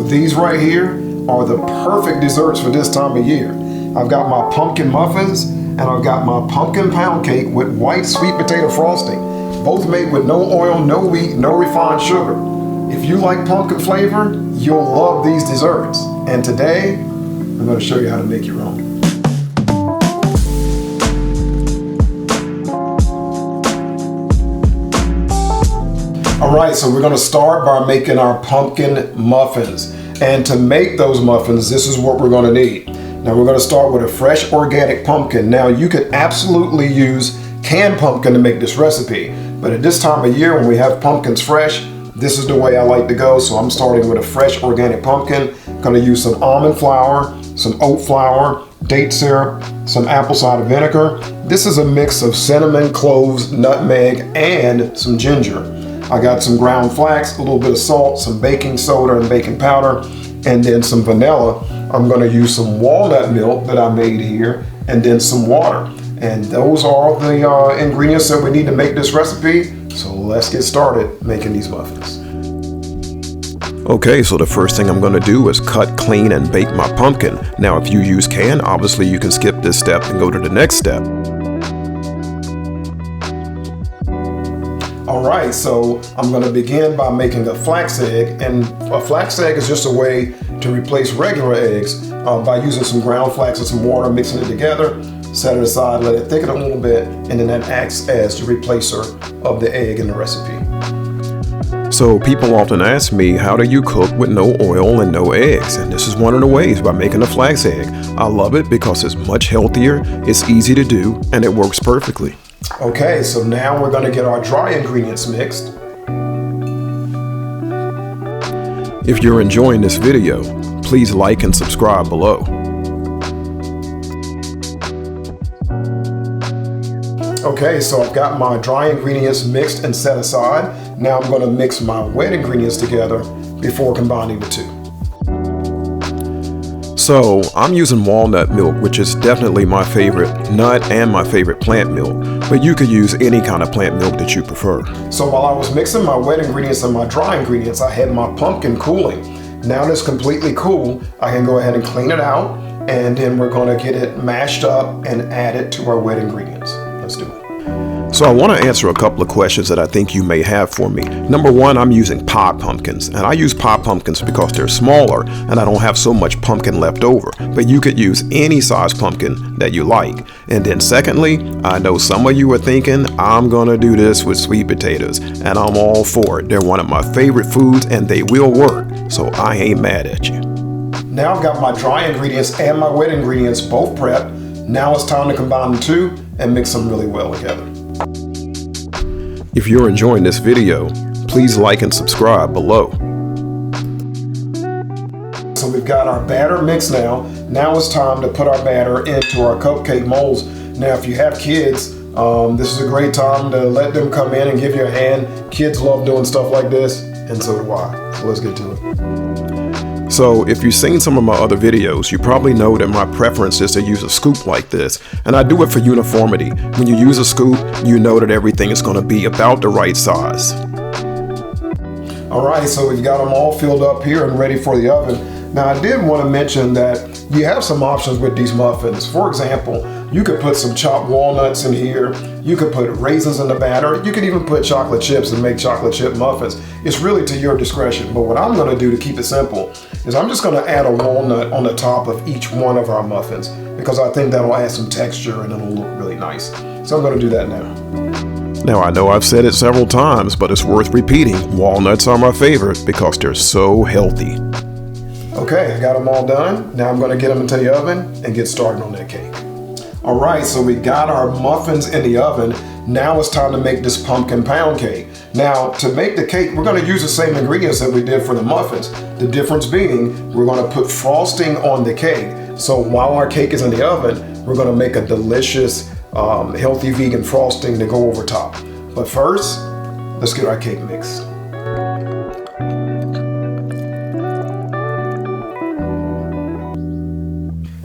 these right here are the perfect desserts for this time of year. I've got my pumpkin muffins and I've got my pumpkin pound cake with white sweet potato frosting. Both made with no oil, no wheat, no refined sugar. If you like pumpkin flavor, you'll love these desserts. And today, I'm going to show you how to make your own. Alright, so we're going to start by making our pumpkin muffins. And to make those muffins, this is what we're going to need. Now we're going to start with a fresh organic pumpkin. Now you could absolutely use canned pumpkin to make this recipe. But at this time of year when we have pumpkins fresh, this is the way I like to go. So I'm starting with a fresh organic pumpkin. I'm going to use some almond flour, some oat flour, date syrup, some apple cider vinegar. This is a mix of cinnamon, cloves, nutmeg, and some ginger. I got some ground flax, a little bit of salt, some baking soda and baking powder, and then some vanilla. I'm going to use some walnut milk that I made here, and then some water. And those are the ingredients that we need to make this recipe. So let's get started making these muffins. Okay, so the first thing I'm going to do is cut, clean, and bake my pumpkin. Now, if you use canned, obviously you can skip this step and go to the next step. Alright, so I'm going to begin by making a flax egg, and a flax egg is just a way to replace regular eggs by using some ground flax and some water, mixing it together, set it aside, let it thicken a little bit, and then that acts as the replacer of the egg in the recipe. So people often ask me, how do you cook with no oil and no eggs? And this is one of the ways, by making a flax egg. I love it because it's much healthier, it's easy to do, and it works perfectly. Okay, so now we're going to get our dry ingredients mixed. If you're enjoying this video, please like and subscribe below. Okay, so I've got my dry ingredients mixed and set aside. Now I'm going to mix my wet ingredients together before combining the two. So I'm using walnut milk, which is definitely my favorite nut and my favorite plant milk, but you could use any kind of plant milk that you prefer. So while I was mixing my wet ingredients and my dry ingredients, I had my pumpkin cooling. Now that it's completely cool, I can go ahead and clean it out, and then we're going to get it mashed up and add it to our wet ingredients. Let's do it. So I want to answer a couple of questions that I think you may have for me. Number one, I'm using pod pumpkins, and I use pod pumpkins because they're smaller and I don't have so much pumpkin left over, but you could use any size pumpkin that you like. And then secondly, I know some of you are thinking, I'm gonna do this with sweet potatoes, and I'm all for it. They're one of my favorite foods and they will work, so I ain't mad at you. Now I've got my dry ingredients and my wet ingredients both prepped. Now it's time to combine the two and mix them really well together. If you're enjoying this video, please like and subscribe below. So we've got our batter mixed now. Now it's time to put our batter into our cupcake molds. Now if you have kids, this is a great time to let them come in and give you a hand. Kids love doing stuff like this, and so do I. So let's get to it. So if you've seen some of my other videos, you probably know that my preference is to use a scoop like this, and I do it for uniformity. When you use a scoop, you know that everything is going to be about the right size. Alright, so we've got them all filled up here and ready for the oven. Now I did want to mention that you have some options with these muffins. For example, you could put some chopped walnuts in here. You could put raisins in the batter. You could even put chocolate chips and make chocolate chip muffins. It's really to your discretion. But what I'm going to do to keep it simple is I'm just going to add a walnut on the top of each one of our muffins because I think that'll add some texture and it'll look really nice. So I'm going to do that now. Now I know I've said it several times, but it's worth repeating. Walnuts are my favorite because they're so healthy. Okay, I got them all done. Now I'm going to get them into the oven and get started on that cake. All right, so we got our muffins in the oven. Now it's time to make this pumpkin pound cake. Now, to make the cake, we're going to use the same ingredients that we did for the muffins. The difference being, we're going to put frosting on the cake. So while our cake is in the oven, we're going to make a delicious, healthy vegan frosting to go over top. But first, let's get our cake mixed.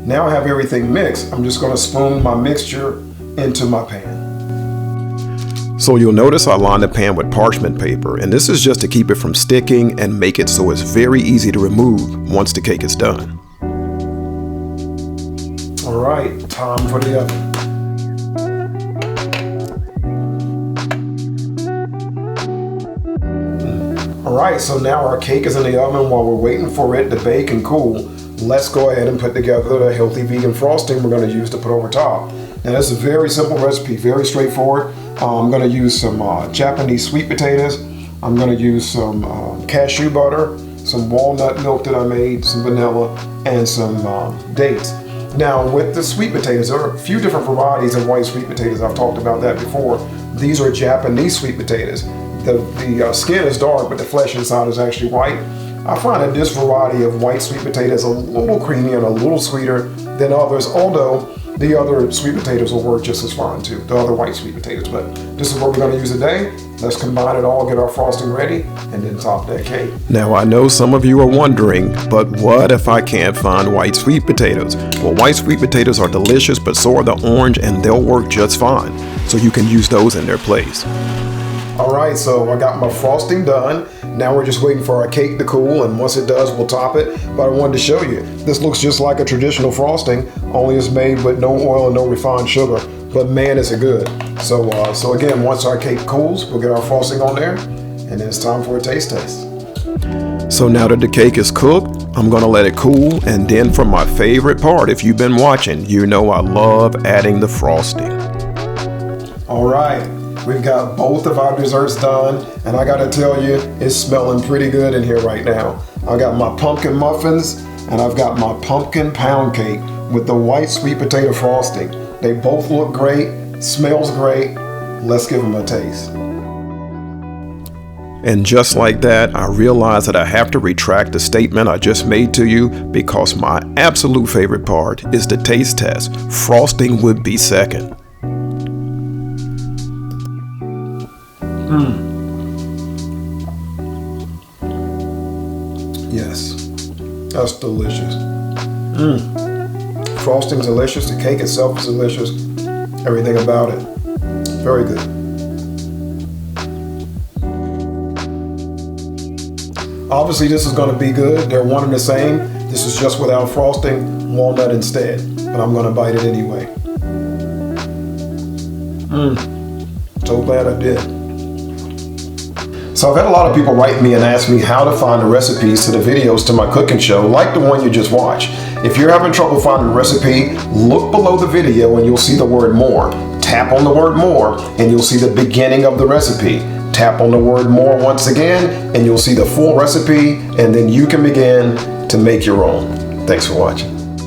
Now I have everything mixed. I'm just going to spoon my mixture into my pan. So you'll notice I lined the pan with parchment paper, and this is just to keep it from sticking and make it so it's very easy to remove once the cake is done. All right, time for the oven. All right, so now our cake is in the oven. While we're waiting for it to bake and cool, let's go ahead and put together the healthy vegan frosting we're going to use to put over top. Now this is a very simple recipe, very straightforward. I'm going to use some Japanese sweet potatoes. I'm going to use some cashew butter, some walnut milk that I made, some vanilla, and some dates. Now with the sweet potatoes, there are a few different varieties of white sweet potatoes. I've talked about that before. These are Japanese sweet potatoes. The skin is dark, but the flesh inside is actually white. I find that this variety of white sweet potato is a little creamy and a little sweeter than others, although the other sweet potatoes will work just as fine too, the other white sweet potatoes. But this is what we're going to use today. Let's combine it all, get our frosting ready, and then top that cake. Now I know some of you are wondering, but what if I can't find white sweet potatoes? Well, white sweet potatoes are delicious, but so are the orange, and they'll work just fine. So you can use those in their place. All right, so I got my frosting done. Now we're just waiting for our cake to cool, and once it does, we'll top it. But I wanted to show you, this looks just like a traditional frosting, only it's made with no oil and no refined sugar. But man, is it good. So again, once our cake cools, we'll get our frosting on there, and then it's time for a taste test. So now that the cake is cooked, I'm gonna let it cool, and then for my favorite part, if you've been watching, you know I love adding the frosting. All right. We've got both of our desserts done, and I gotta tell you, it's smelling pretty good in here right now. I got my pumpkin muffins, and I've got my pumpkin pound cake with the white sweet potato frosting. They both look great, smells great. Let's give them a taste. And just like that, I realize that I have to retract the statement I just made to you, because my absolute favorite part is the taste test. Frosting would be second. Yes, that's delicious. Frosting's delicious, the cake itself is delicious, everything about it, very good. Obviously this is going to be good, they're one and the same. This is just without frosting, walnut instead, but I'm going to bite it anyway. So glad I did. So I've had a lot of people write me and ask me how to find the recipes to the videos to my cooking show, like the one you just watched. If you're having trouble finding a recipe, look below the video and you'll see the word more. Tap on the word more and you'll see the beginning of the recipe. Tap on the word more once again and you'll see the full recipe, and then you can begin to make your own. Thanks for watching.